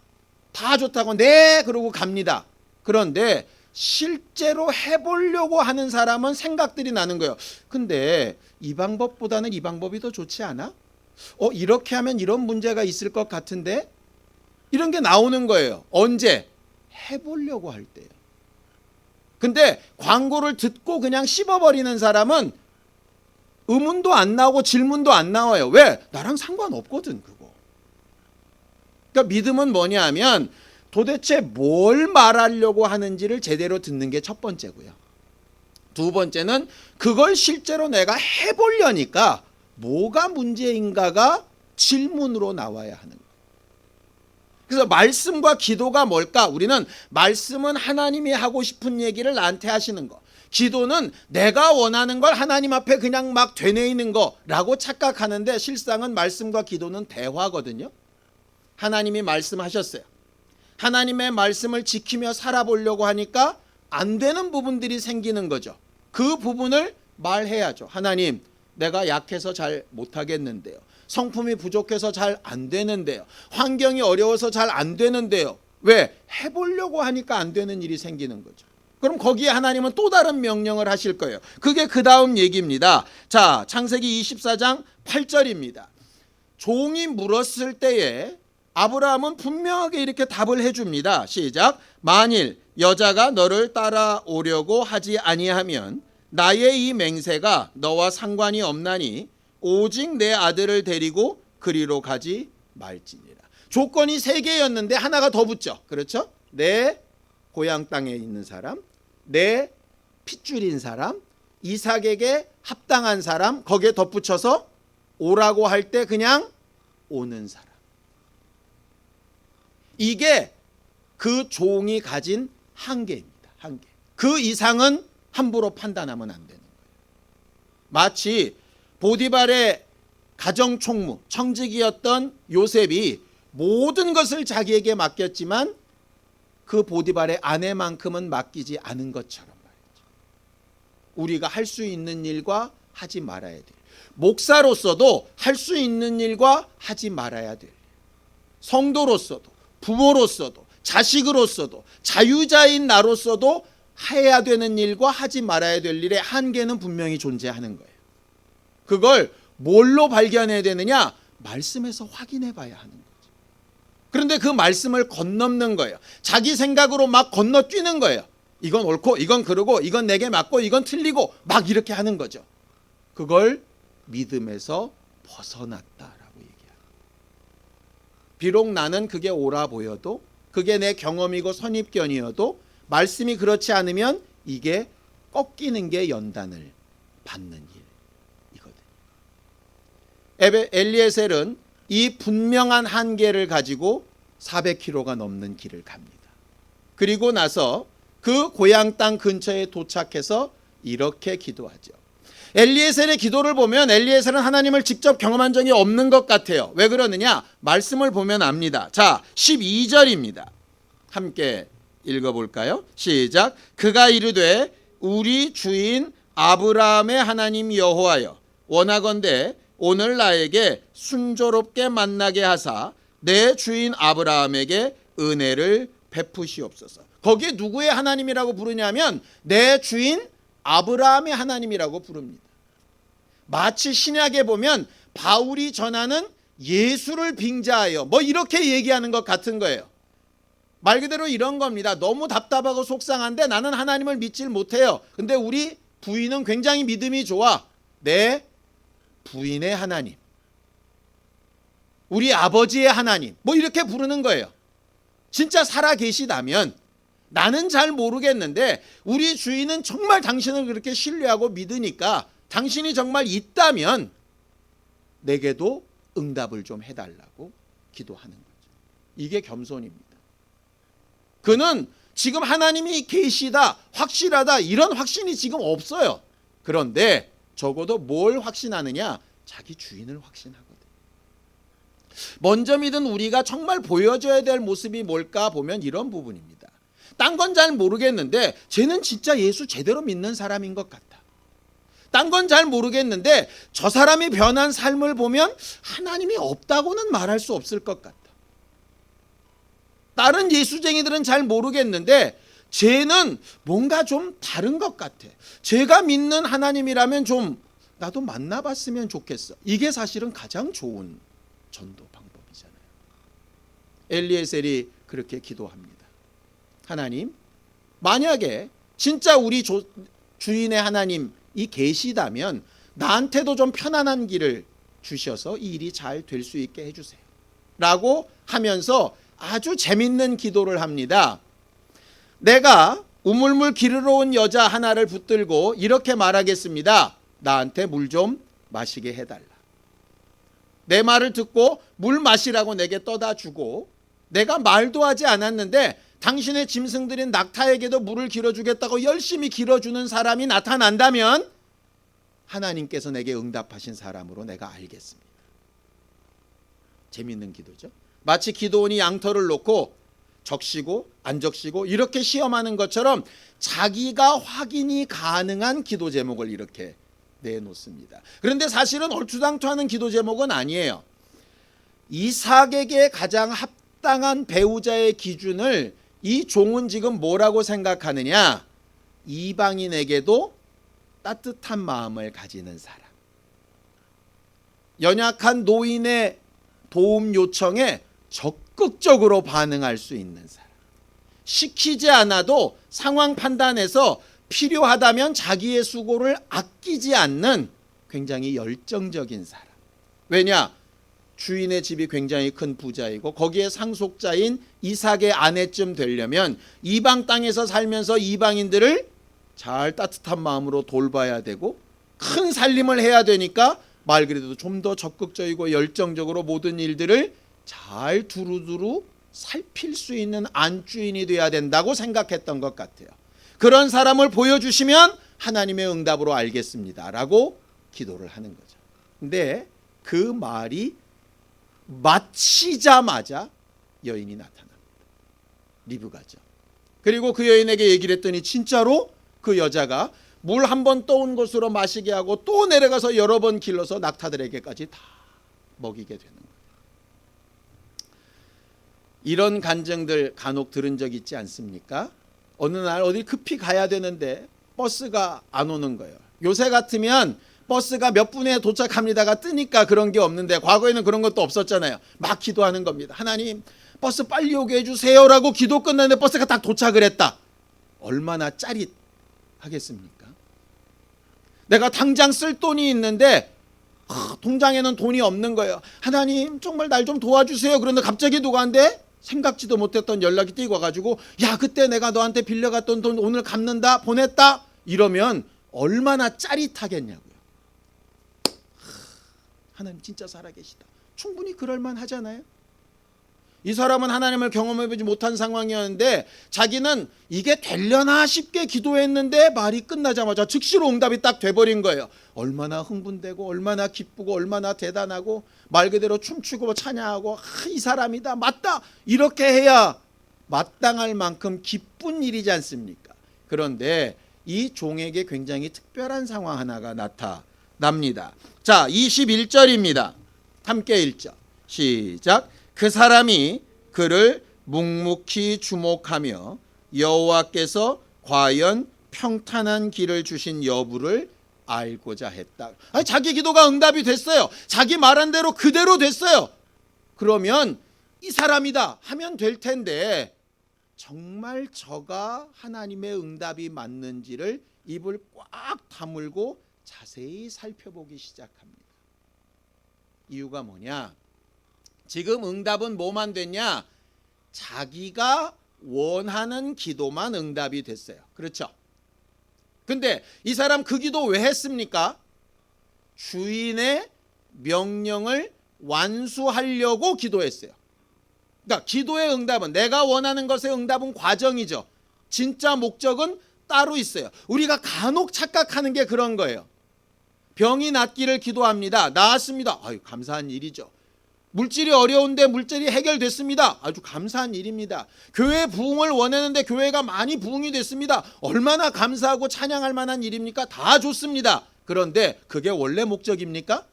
다 좋다고 네 그러고 갑니다. 그런데 실제로 해보려고 하는 사람은 생각들이 나는 거예요. 근데 이 방법보다는 이 방법이 더 좋지 않아? 이렇게 하면 이런 문제가 있을 것 같은데? 이런 게 나오는 거예요. 언제? 해보려고 할 때요. 근데 광고를 듣고 그냥 씹어버리는 사람은 의문도 안 나오고 질문도 안 나와요. 왜? 나랑 상관없거든 그거. 그러니까 믿음은 뭐냐 하면 도대체 뭘 말하려고 하는지를 제대로 듣는 게 첫 번째고요. 두 번째는 그걸 실제로 내가 해보려니까 뭐가 문제인가가 질문으로 나와야 하는 거예요. 그래서 말씀과 기도가 뭘까? 우리는 말씀은 하나님이 하고 싶은 얘기를 나한테 하시는 거. 기도는 내가 원하는 걸 하나님 앞에 그냥 막 되뇌이는 거라고 착각하는데 실상은 말씀과 기도는 대화거든요. 하나님이 말씀하셨어요. 하나님의 말씀을 지키며 살아보려고 하니까 안 되는 부분들이 생기는 거죠. 그 부분을 말해야죠. 하나님, 내가 약해서 잘 못하겠는데요. 성품이 부족해서 잘 안 되는데요. 환경이 어려워서 잘 안 되는데요. 왜? 해보려고 하니까 안 되는 일이 생기는 거죠. 그럼 거기에 하나님은 또 다른 명령을 하실 거예요. 그게 그 다음 얘기입니다. 자, 창세기 24장 8절입니다. 종이 물었을 때에 아브라함은 분명하게 이렇게 답을 해줍니다. 시작. 만일 여자가 너를 따라오려고 하지 아니하면 나의 이 맹세가 너와 상관이 없나니 오직 내 아들을 데리고 그리로 가지 말지니라. 조건이 3개였는데 하나가 더 붙죠. 그렇죠? 내 고향 땅에 있는 사람, 내 핏줄인 사람, 이삭에게 합당한 사람, 거기에 덧붙여서 오라고 할 때 그냥 오는 사람. 이게 그 종이 가진 한계입니다. 한계. 그 이상은 함부로 판단하면 안 되는 거예요. 마치 보디발의 가정총무, 청직이었던 요셉이 모든 것을 자기에게 맡겼지만 그 보디발의 아내만큼은 맡기지 않은 것처럼 말이죠. 우리가 할 수 있는 일과 하지 말아야 될, 목사로서도 할 수 있는 일과 하지 말아야 될, 성도로서도 부모로서도 자식으로서도 자유자인 나로서도 해야 되는 일과 하지 말아야 될 일의 한계는 분명히 존재하는 거예요. 그걸 뭘로 발견해야 되느냐? 말씀에서 확인해 봐야 하는 거죠. 그런데 그 말씀을 건넘는 거예요. 자기 생각으로 막 건너뛰는 거예요. 이건 옳고 이건 그르고 이건 내게 맞고 이건 틀리고 막 이렇게 하는 거죠. 그걸 믿음에서 벗어났다라고 얘기해요. 비록 나는 그게 옳아 보여도, 그게 내 경험이고 선입견이어도 말씀이 그렇지 않으면 이게 꺾이는 게 연단을 받는 일이거든요. 엘리에셀은 이 분명한 한계를 가지고 400km가 넘는 길을 갑니다. 그리고 나서 그 고향 땅 근처에 도착해서 이렇게 기도하죠. 엘리에셀의 기도를 보면 엘리에셀은 하나님을 직접 경험한 적이 없는 것 같아요. 왜 그러느냐? 말씀을 보면 압니다. 자, 12절입니다. 함께 읽어볼까요? 시작. 그가 이르되 우리 주인 아브라함의 하나님 여호와여, 원하건대 오늘 나에게 순조롭게 만나게 하사 내 주인 아브라함에게 은혜를 베푸시옵소서. 거기에 누구의 하나님이라고 부르냐면 내 주인 아브라함의 하나님이라고 부릅니다. 마치 신약에 보면 바울이 전하는 예수를 빙자하여 뭐 이렇게 얘기하는 것 같은 거예요. 말 그대로 이런 겁니다. 너무 답답하고 속상한데 나는 하나님을 믿질 못해요. 근데 우리 부인은 굉장히 믿음이 좋아. 내 부인의 하나님, 우리 아버지의 하나님, 뭐 이렇게 부르는 거예요. 진짜 살아 계시다면, 나는 잘 모르겠는데 우리 주인은 정말 당신을 그렇게 신뢰하고 믿으니까 당신이 정말 있다면 내게도 응답을 좀 해달라고 기도하는 거죠. 이게 겸손입니다. 그는 지금 하나님이 계시다, 확실하다, 이런 확신이 지금 없어요. 그런데 적어도 뭘 확신하느냐? 자기 주인을 확신하거든. 먼저 믿은 우리가 정말 보여줘야 될 모습이 뭘까 보면 이런 부분입니다. 딴 건 잘 모르겠는데 쟤는 진짜 예수 제대로 믿는 사람인 것 같다. 딴 건 잘 모르겠는데 저 사람이 변한 삶을 보면 하나님이 없다고는 말할 수 없을 것 같다. 다른 예수쟁이들은 잘 모르겠는데 쟤는 뭔가 좀 다른 것 같아. 제가 믿는 하나님이라면 좀 나도 만나봤으면 좋겠어. 이게 사실은 가장 좋은 전도 방법이잖아요. 엘리에셀이 그렇게 기도합니다. 하나님, 만약에 진짜 우리 주인의 하나님이 계시다면 나한테도 좀 편안한 길을 주셔서 이 일이 잘 될 수 있게 해주세요. 라고 하면서 아주 재밌는 기도를 합니다. 내가 우물물 기르러 온 여자 하나를 붙들고 이렇게 말하겠습니다. 나한테 물 좀 마시게 해달라. 내 말을 듣고 물 마시라고 내게 떠다 주고, 내가 말도 하지 않았는데 당신의 짐승들인 낙타에게도 물을 길어주겠다고 열심히 길어주는 사람이 나타난다면 하나님께서 내게 응답하신 사람으로 내가 알겠습니다. 재밌는 기도죠. 마치 기도원이 양털을 놓고 적시고 안 적시고 이렇게 시험하는 것처럼 자기가 확인이 가능한 기도 제목을 이렇게 내놓습니다. 그런데 사실은 얼토당토하는 기도 제목은 아니에요. 이삭에게 가장 합당한 배우자의 기준을 이 종은 지금 뭐라고 생각하느냐? 이방인에게도 따뜻한 마음을 가지는 사람, 연약한 노인의 도움 요청에 적극적으로 반응할 수 있는 사람, 시키지 않아도 상황 판단해서 필요하다면 자기의 수고를 아끼지 않는 굉장히 열정적인 사람. 왜냐? 주인의 집이 굉장히 큰 부자이고 거기에 상속자인 이삭의 아내쯤 되려면 이방 땅에서 살면서 이방인들을 잘 따뜻한 마음으로 돌봐야 되고 큰 살림을 해야 되니까 말 그대로 좀 더 적극적이고 열정적으로 모든 일들을 잘 두루두루 살필 수 있는 안주인이 돼야 된다고 생각했던 것 같아요. 그런 사람을 보여주시면 하나님의 응답으로 알겠습니다 라고 기도를 하는 거죠. 근데 그 말이 마치자마자 여인이 나타납니다. 리브가죠. 그리고 그 여인에게 얘기를 했더니 진짜로 그 여자가 물 한 번 떠온 곳으로 마시게 하고 또 내려가서 여러 번 길러서 낙타들에게까지 다 먹이게 되는 거예요. 이런 간증들 간혹 들은 적 있지 않습니까? 어느 날 어디 급히 가야 되는데 버스가 안 오는 거예요. 요새 같으면 버스가 몇 분에 도착합니다가 뜨니까 그런 게 없는데 과거에는 그런 것도 없었잖아요. 막 기도하는 겁니다. 하나님 버스 빨리 오게 해주세요라고 기도 끝났는데 버스가 딱 도착을 했다. 얼마나 짜릿하겠습니까? 내가 당장 쓸 돈이 있는데 통장에는 돈이 없는 거예요. 하나님 정말 날 좀 도와주세요. 그런데 갑자기 누구한테 생각지도 못했던 연락이 뛰고 와가지고 야 그때 내가 너한테 빌려갔던 돈 오늘 갚는다 보냈다 이러면 얼마나 짜릿하겠냐고요. 하나님 진짜 살아계시다. 충분히 그럴만 하잖아요. 이 사람은 하나님을 경험해보지 못한 상황이었는데 자기는 이게 되려나 싶게 기도했는데 말이 끝나자마자 즉시로 응답이 딱 돼버린 거예요. 얼마나 흥분되고 얼마나 기쁘고 얼마나 대단하고 말 그대로 춤추고 찬양하고 이 사람이다 맞다 이렇게 해야 마땅할 만큼 기쁜 일이지 않습니까? 그런데 이 종에게 굉장히 특별한 상황 하나가 나타납니다. 자 21절입니다. 함께 읽죠. 시작. 그 사람이 그를 묵묵히 주목하며 여호와께서 과연 평탄한 길을 주신 여부를 알고자 했다. 아니, 자기 기도가 응답이 됐어요. 자기 말한 대로 그대로 됐어요. 그러면 이 사람이다 하면 될 텐데 정말 저가 하나님의 응답이 맞는지를 입을 꽉 다물고 자세히 살펴보기 시작합니다. 이유가 뭐냐? 지금 응답은 뭐만 됐냐? 자기가 원하는 기도만 응답이 됐어요. 그렇죠? 근데 이 사람 그 기도 왜 했습니까? 주인의 명령을 완수하려고 기도했어요. 그러니까 기도의 응답은 내가 원하는 것의 응답은 과정이죠. 진짜 목적은 따로 있어요. 우리가 간혹 착각하는 게 그런 거예요. 병이 낫기를 기도합니다. 나았습니다. 아유, 감사한 일이죠. 물질이 어려운데 물질이 해결됐습니다. 아주 감사한 일입니다. 교회 부흥을 원했는데 교회가 많이 부흥이 됐습니다. 얼마나 감사하고 찬양할 만한 일입니까? 다 좋습니다. 그런데 그게 원래 목적입니까?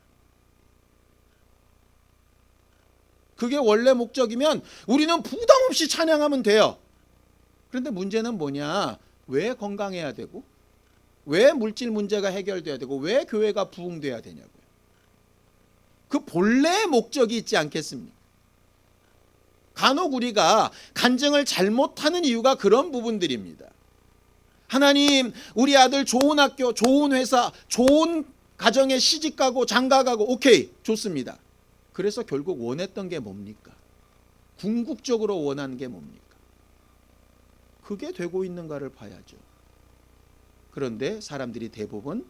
그게 원래 목적이면 우리는 부담 없이 찬양하면 돼요. 그런데 문제는 뭐냐? 왜 건강해야 되고 왜 물질 문제가 해결돼야 되고 왜 교회가 부흥돼야 되냐고요. 그 본래의 목적이 있지 않겠습니까? 간혹 우리가 간증을 잘못하는 이유가 그런 부분들입니다. 하나님 우리 아들 좋은 학교 좋은 회사 좋은 가정에 시집가고 장가가고 오케이 좋습니다. 그래서 결국 원했던 게 뭡니까? 궁극적으로 원하는 게 뭡니까? 그게 되고 있는가를 봐야죠. 그런데 사람들이 대부분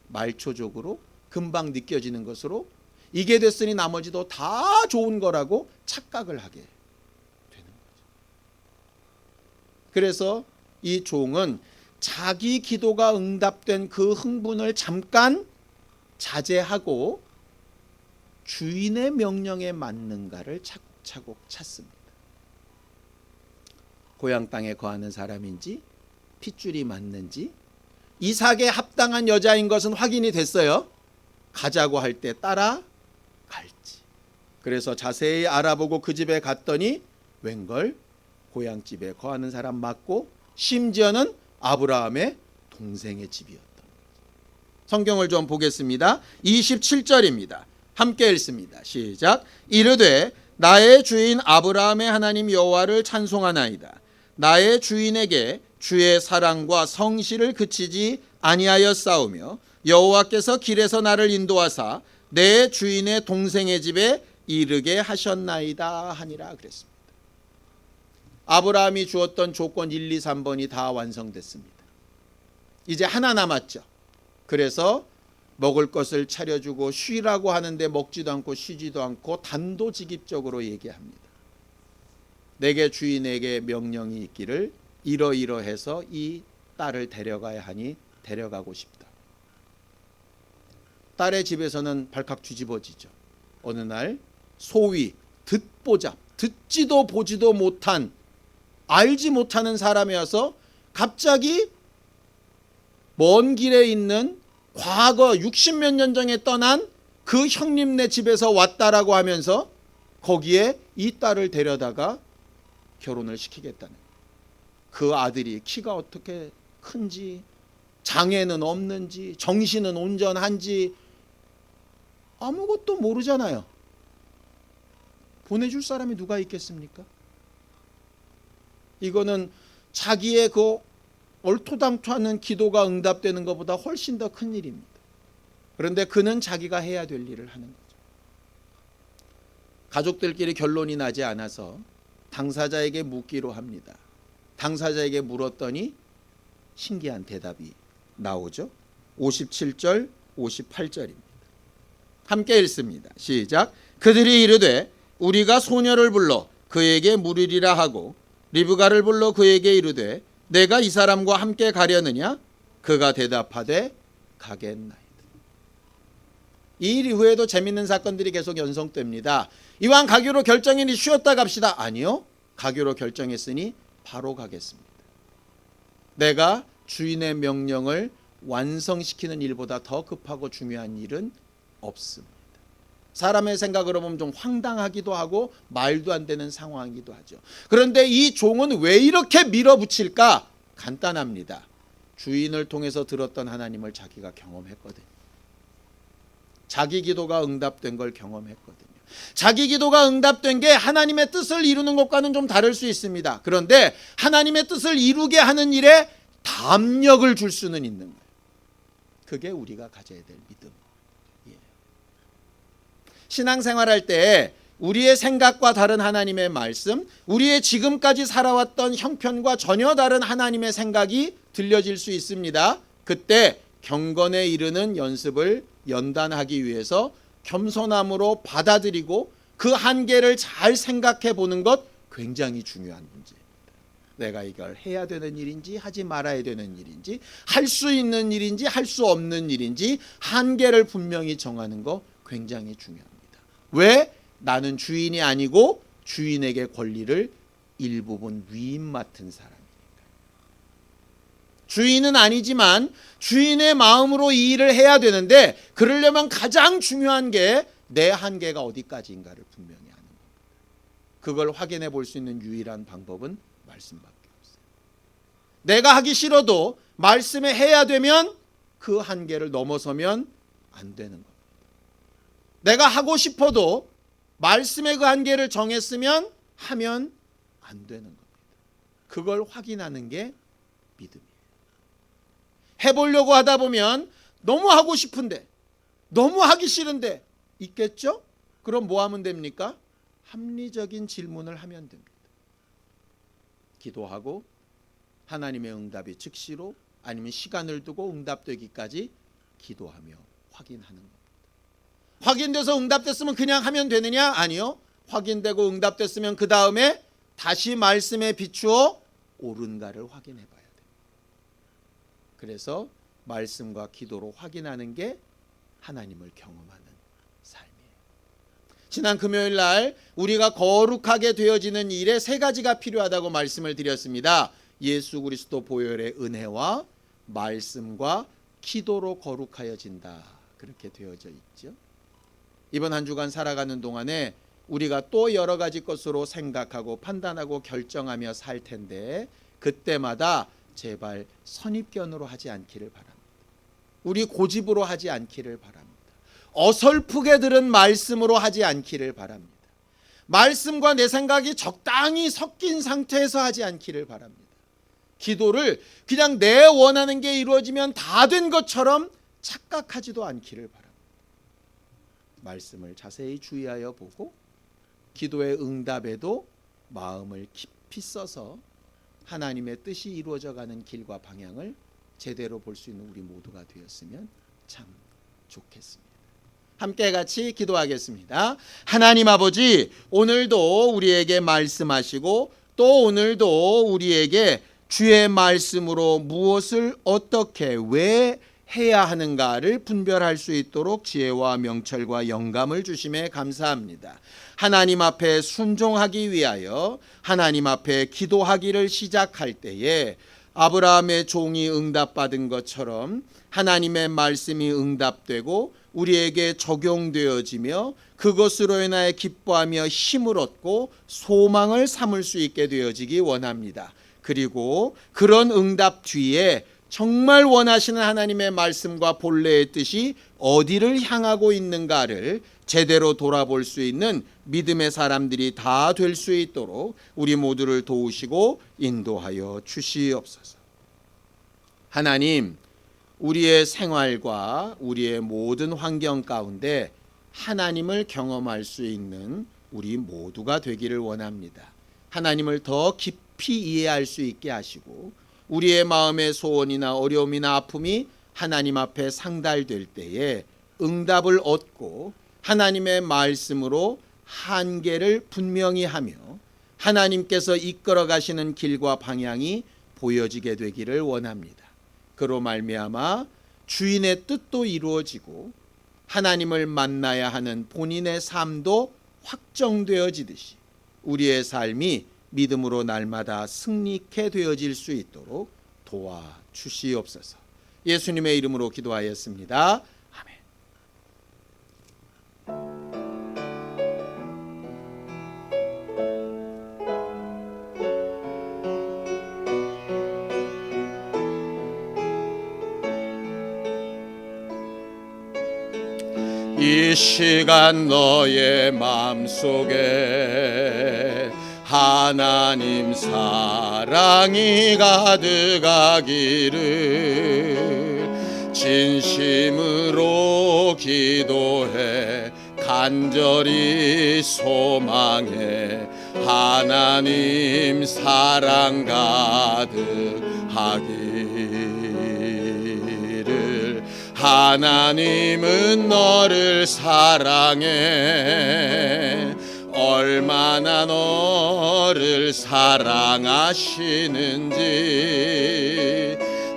말초적으로 금방 느껴지는 것으로 이게 됐으니 나머지도 다 좋은 거라고 착각을 하게 되는 거죠. 그래서 이 종은 자기 기도가 응답된 그 흥분을 잠깐 자제하고 주인의 명령에 맞는가를 차곡차곡 찾습니다. 고향 땅에 거하는 사람인지 핏줄이 맞는지 이삭에 합당한 여자인 것은 확인이 됐어요. 가자고 할 때 따라갈지. 그래서 자세히 알아보고 그 집에 갔더니 웬걸 고향집에 거하는 사람 맞고 심지어는 아브라함의 동생의 집이었던 거죠. 성경을 좀 보겠습니다. 27절입니다. 함께 읽습니다. 시작. 이르되 나의 주인 아브라함의 하나님 여호와를 찬송하나이다. 나의 주인에게 주의 사랑과 성실을 그치지 아니하였사오며 여호와께서 길에서 나를 인도하사 내 주인의 동생의 집에 이르게 하셨나이다 하니라 그랬습니다. 아브라함이 주었던 조건 1, 2, 3번이 다 완성됐습니다. 이제 하나 남았죠. 그래서 먹을 것을 차려주고 쉬라고 하는데 먹지도 않고 쉬지도 않고 단도직입적으로 얘기합니다. 내게 주인에게 명령이 있기를 이러이러해서 이 딸을 데려가야 하니 데려가고 싶다. 딸의 집에서는 발칵 뒤집어지죠. 어느 날 소위 듣보잡, 듣지도 보지도 못한, 알지 못하는 사람이 와서 갑자기 먼 길에 있는 과거 60몇 년 전에 떠난 그 형님네 집에서 왔다라고 하면서 거기에 이 딸을 데려다가 결혼을 시키겠다는, 그 아들이 키가 어떻게 큰지, 장애는 없는지, 정신은 온전한지 아무것도 모르잖아요. 보내줄 사람이 누가 있겠습니까? 이거는 자기의 그 얼토당토하는 기도가 응답되는 것보다 훨씬 더 큰 일입니다. 그런데 그는 자기가 해야 될 일을 하는 거죠. 가족들끼리 결론이 나지 않아서 당사자에게 묻기로 합니다. 당사자에게 물었더니 신기한 대답이 나오죠. 57절 58절입니다. 함께 읽습니다. 시작. 그들이 이르되 우리가 소녀를 불러 그에게 물으리라 하고 리브가를 불러 그에게 이르되 내가 이 사람과 함께 가려느냐? 그가 대답하되 가겠나이다. 이 일 이후에도 재밌는 사건들이 계속 연성됩니다. 이왕 가기로 결정이니 쉬었다 갑시다. 아니요. 가기로 결정했으니 바로 가겠습니다. 내가 주인의 명령을 완성시키는 일보다 더 급하고 중요한 일은 없습니다. 사람의 생각으로 보면 좀 황당하기도 하고 말도 안 되는 상황이기도 하죠. 그런데 이 종은 왜 이렇게 밀어붙일까? 간단합니다. 주인을 통해서 들었던 하나님을 자기가 경험했거든요. 자기 기도가 응답된 걸 경험했거든요. 자기 기도가 응답된 게 하나님의 뜻을 이루는 것과는 좀 다를 수 있습니다. 그런데 하나님의 뜻을 이루게 하는 일에 담력을 줄 수는 있는 거예요. 그게 우리가 가져야 될 믿음이에요. 신앙생활할 때 우리의 생각과 다른 하나님의 말씀, 우리의 지금까지 살아왔던 형편과 전혀 다른 하나님의 생각이 들려질 수 있습니다. 그때 경건에 이르는 연습을 연단하기 위해서 겸손함으로 받아들이고 그 한계를 잘 생각해 보는 것 굉장히 중요한 문제입니다. 내가 이걸 해야 되는 일인지 하지 말아야 되는 일인지, 할 수 있는 일인지 할 수 없는 일인지 한계를 분명히 정하는 거 굉장히 중요합니다. 왜? 나는 주인이 아니고 주인에게 권리를 일부분 위임 맡은 사람이니까. 주인은 아니지만 주인의 마음으로 이 일을 해야 되는데, 그러려면 가장 중요한 게 내 한계가 어디까지인가를 분명히 하는 겁니다. 그걸 확인해 볼 수 있는 유일한 방법은 말씀밖에 없어요. 내가 하기 싫어도 말씀에 해야 되면 그 한계를 넘어서면 안 되는 겁니다. 내가 하고 싶어도 말씀의 그 한계를 정했으면 하면 안 되는 겁니다. 그걸 확인하는 게 믿음이에요. 해보려고 하다 보면 너무 하고 싶은데, 너무 하기 싫은데 있겠죠? 그럼 뭐 하면 됩니까? 합리적인 질문을 하면 됩니다. 기도하고 하나님의 응답이 즉시로, 아니면 시간을 두고 응답되기까지 기도하며 확인하는 겁니다. 확인돼서 응답됐으면 그냥 하면 되느냐? 아니요. 확인되고 응답됐으면 그 다음에 다시 말씀에 비추어 옳은가를 확인해 봐야 돼요. 그래서 말씀과 기도로 확인하는 게 하나님을 경험하는 삶이에요. 지난 금요일 날 우리가 거룩하게 되어지는 일에 세 가지가 필요하다고 말씀을 드렸습니다. 예수 그리스도 보혈의 은혜와 말씀과 기도로 거룩하여진다. 그렇게 되어져 있죠. 이번 한 주간 살아가는 동안에 우리가 또 여러 가지 것으로 생각하고 판단하고 결정하며 살 텐데, 그때마다 제발 선입견으로 하지 않기를 바랍니다. 우리 고집으로 하지 않기를 바랍니다. 어설프게 들은 말씀으로 하지 않기를 바랍니다. 말씀과 내 생각이 적당히 섞인 상태에서 하지 않기를 바랍니다. 기도를 그냥 내 원하는 게 이루어지면 다 된 것처럼 착각하지도 않기를 바랍니다. 말씀을 자세히 주의하여 보고 기도의 응답에도 마음을 깊이 써서 하나님의 뜻이 이루어져가는 길과 방향을 제대로 볼 수 있는 우리 모두가 되었으면 참 좋겠습니다. 함께 같이 기도하겠습니다. 하나님 아버지, 오늘도 우리에게 말씀하시고 또 오늘도 우리에게 주의 말씀으로 무엇을 어떻게 왜 해야 하는가를 분별할 수 있도록 지혜와 명철과 영감을 주심에 감사합니다. 하나님 앞에 순종하기 위하여 하나님 앞에 기도하기를 시작할 때에 아브라함의 종이 응답받은 것처럼 하나님의 말씀이 응답되고 우리에게 적용되어지며 그것으로 인하여 기뻐하며 힘을 얻고 소망을 삼을 수 있게 되어지기 원합니다. 그리고 그런 응답 뒤에 정말 원하시는 하나님의 말씀과 본래의 뜻이 어디를 향하고 있는가를 제대로 돌아볼 수 있는 믿음의 사람들이 다 될 수 있도록 우리 모두를 도우시고 인도하여 주시옵소서. 하나님, 우리의 생활과 우리의 모든 환경 가운데 하나님을 경험할 수 있는 우리 모두가 되기를 원합니다. 하나님을 더 깊이 이해할 수 있게 하시고 우리의 마음의 소원이나 어려움이나 아픔이 하나님 앞에 상달될 때에 응답을 얻고 하나님의 말씀으로 한계를 분명히 하며 하나님께서 이끌어 가시는 길과 방향이 보여지게 되기를 원합니다. 그로 말미암아 주인의 뜻도 이루어지고 하나님을 만나야 하는 본인의 삶도 확정되어지듯이 우리의 삶이 믿음으로 날마다 승리케 되어질 수 있도록 도와주시옵소서. 예수님의 이름으로 기도하였습니다. 아멘. 이 시간 너의 마음속에 하나님 사랑이 가득하기를 진심으로 기도해 간절히 소망해 하나님 사랑 가득하기를. 하나님은 너를 사랑해 얼마나 너를 사랑하시는지.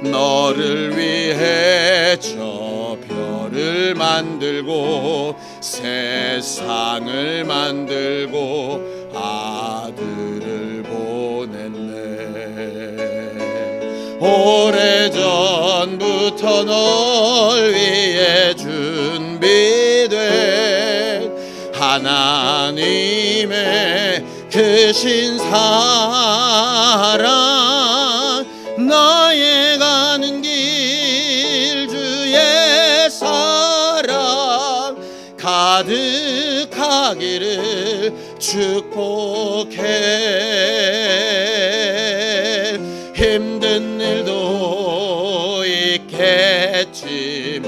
너를 위해 저 별을 만들고 세상을 만들고 아들을 보냈네. 오래전부터 널 위해 준비된 하나님의 크신 사랑, 너의 가는 길 주의 사랑 가득하기를 축복해. 힘든 일도 있겠지만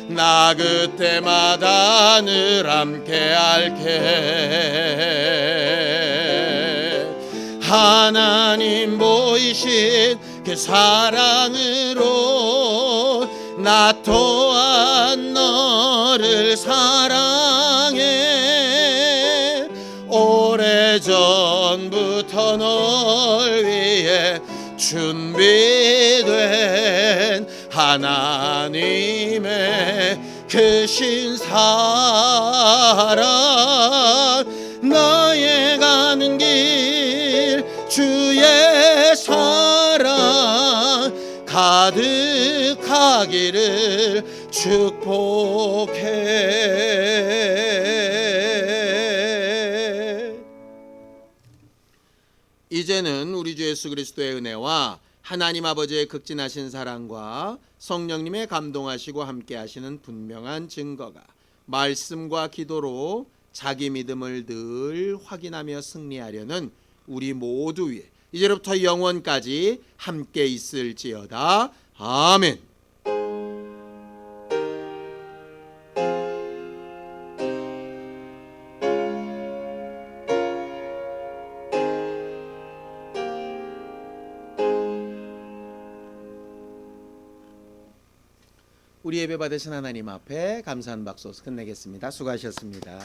나 그때마다 늘 함께 할게. 하나님 보이신 그 사랑으로 나 또한 너를 사랑해. 오래전부터 널 위해 준비된 하나님의 크신 사랑, 너의 가는 길 주의 사랑 가득하기를 축복해. 이제는 우리 주 예수 그리스도의 은혜와 하나님 아버지의 극진하신 사랑과 성령님의 감동하시고 함께 하시는 분명한 증거가 말씀과 기도로 자기 믿음을 늘 확인하며 승리하려는 우리 모두 위에 이제부터 영원까지 함께 있을지어다. 아멘. 우리 예배 받으신 하나님 앞에 감사한 박수 끝내겠습니다. 수고하셨습니다.